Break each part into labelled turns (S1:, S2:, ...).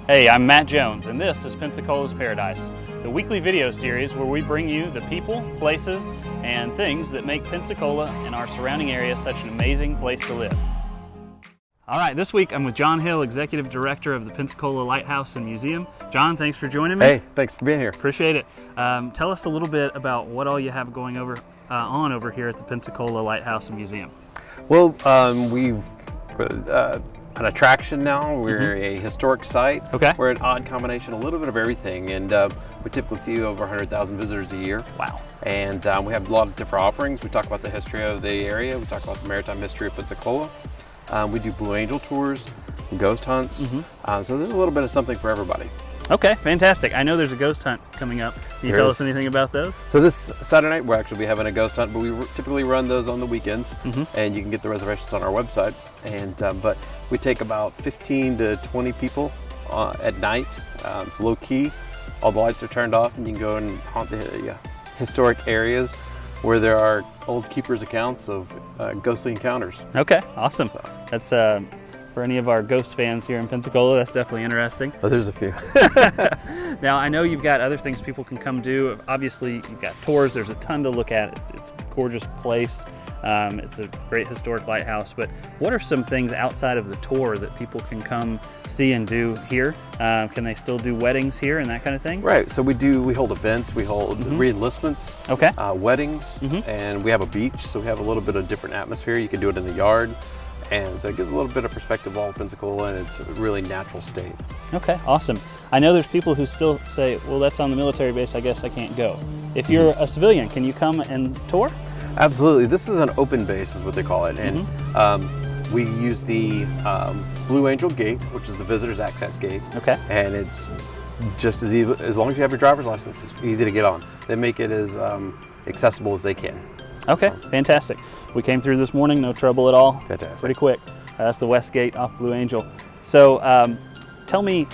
S1: Hey, I'm Matt Jones, and this is Pensacola's Paradise, the weekly video series where we bring you the people, places, and things that make Pensacola and our surrounding area such an amazing place to live. All right, this week I'm with Jon Hill, Executive Director of the Pensacola Lighthouse and Museum. Jon, thanks for joining me.
S2: Hey, thanks for being here.
S1: Appreciate it. Tell us a little bit about what all you have going on over here at the Pensacola Lighthouse and Museum.
S2: Well, we've an attraction now. We're a historic site.
S1: Okay.
S2: We're an odd combination, a little bit of everything, and we typically see over 100,000 visitors a year.
S1: Wow. And
S2: we have a lot of different offerings. We talk about the history of the area. We talk about the maritime history of Pensacola. We do Blue Angel tours, ghost hunts. So there's a little bit of something for everybody.
S1: Okay, fantastic. I know there's a ghost hunt coming up. Can you tell us anything about those?
S2: So this Saturday night, we'll actually be having a ghost hunt, but we typically run those on the weekends, and you can get the reservations on our website. And but we take about 15 to 20 people at night. It's low key. All the lights are turned off, and you can go and haunt the historic areas where there are old keepers' accounts of ghostly encounters.
S1: Okay, awesome. So. That's for any of our ghost fans here in Pensacola, that's definitely interesting.
S2: Oh, there's a few.
S1: Now, I know you've got other things people can come do. Obviously, you've got tours. There's a ton to look at. It's a gorgeous place. It's a great historic lighthouse. But what are some things outside of the tour that people can come see and do here? Can they still do weddings here and that kind of thing?
S2: Right. So we hold events. We hold re-enlistments,
S1: okay,
S2: weddings, and we have a beach. So we have a little bit of different atmosphere. You can do it in the yard. And so it gives a little bit of perspective of all of Pensacola, and it's a really natural state.
S1: Okay, awesome. I know there's people who still say, well, that's on the military base, I guess I can't go. If you're a civilian, can you come and tour?
S2: Absolutely. This is an open base is what they call it. And we use the Blue Angel Gate, which is the visitor's access gate.
S1: Okay.
S2: And it's just as easy, as long as you have your driver's license, it's easy to get on. They make it as accessible as they can.
S1: Okay, fantastic. We came through this morning, no trouble at all.
S2: Fantastic.
S1: Pretty quick. That's the West Gate off Blue Angel. So tell me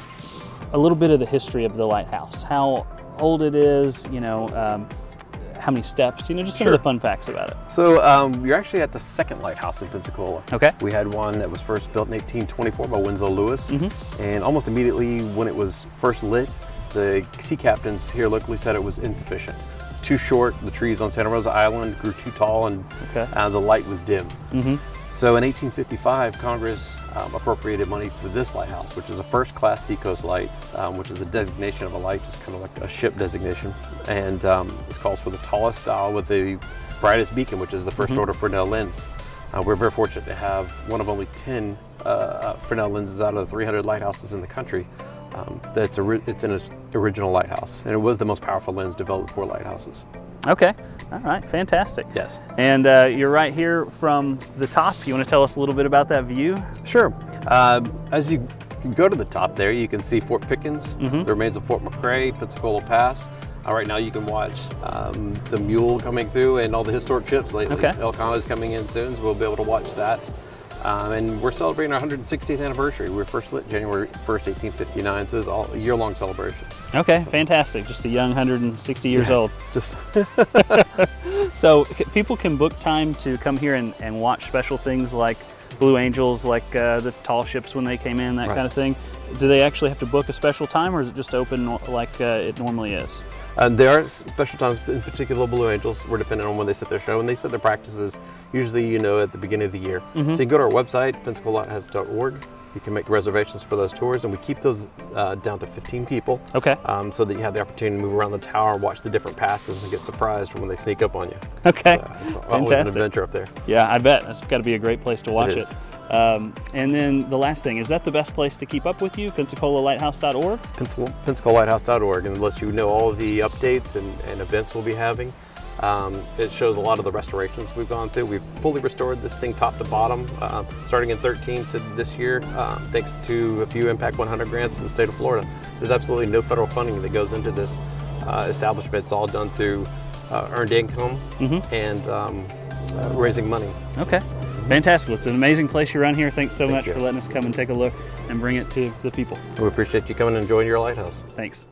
S1: a little bit of the history of the lighthouse, how old it is, you know, how many steps, you know, just some of the fun facts about it.
S2: So you're actually at the second lighthouse in Pensacola.
S1: Okay.
S2: We had one that was first built in 1824 by Winslow Lewis. And almost immediately when it was first lit, the sea captains here locally said it was insufficient. Too short, the trees on Santa Rosa Island grew too tall, and the light was dim. So in 1855, Congress appropriated money for this lighthouse, which is a first-class seacoast light, which is a designation of a light, just kind of like a ship designation. And this calls for the tallest style with the brightest beacon, which is the first order Fresnel lens. We're very fortunate to have one of only 10 Fresnel lenses out of the 300 lighthouses in the country. It's an original lighthouse, and it was the most powerful lens developed for lighthouses.
S1: Okay, all right, fantastic.
S2: Yes.
S1: And you're right here from the top. You want to tell us a little bit about that view?
S2: Sure. As you go to the top there, you can see Fort Pickens, the remains of Fort McRae, Pensacola Pass. Right now you can watch the Mule coming through and all the historic ships lately.
S1: Okay.
S2: El Cano's coming in soon, so we'll be able to watch that. And we're celebrating our 160th anniversary. We were first lit January 1st, 1859, so it's all a year-long celebration.
S1: Okay, fantastic. Just a young 160 years old. So people can book time to come here and watch special things like Blue Angels, like the tall ships when they came in, that kind of thing. Do they actually have to book a special time, or is it just open like it normally is?
S2: There are special times, in particular Blue Angels. We're dependent on when they set their show, and they set their practices usually, you know, at the beginning of the year. So you can go to our website, PensacolaLighthouse.org. You can make reservations for those tours, and we keep those down to 15 people.
S1: Okay.
S2: So that you have the opportunity to move around the tower and watch the different passes and get surprised when they sneak up on you.
S1: Okay.
S2: So it's always an adventure up there.
S1: Yeah, I bet. That's got to be a great place to watch it. And then the last thing, is that the best place to keep up with you, PensacolaLighthouse.org?
S2: PensacolaLighthouse.org, and lets you know all of the updates and events we'll be having. It shows a lot of the restorations we've gone through. We've fully restored this thing top to bottom, starting in 13 to this year, thanks to a few Impact 100 grants in the state of Florida. There's absolutely no federal funding that goes into this establishment. It's all done through earned income and raising money.
S1: Okay. Fantastic. It's an amazing place you run here. Thanks so much for letting us come and take a look and bring it to the people.
S2: We appreciate you coming and enjoying your lighthouse.
S1: Thanks.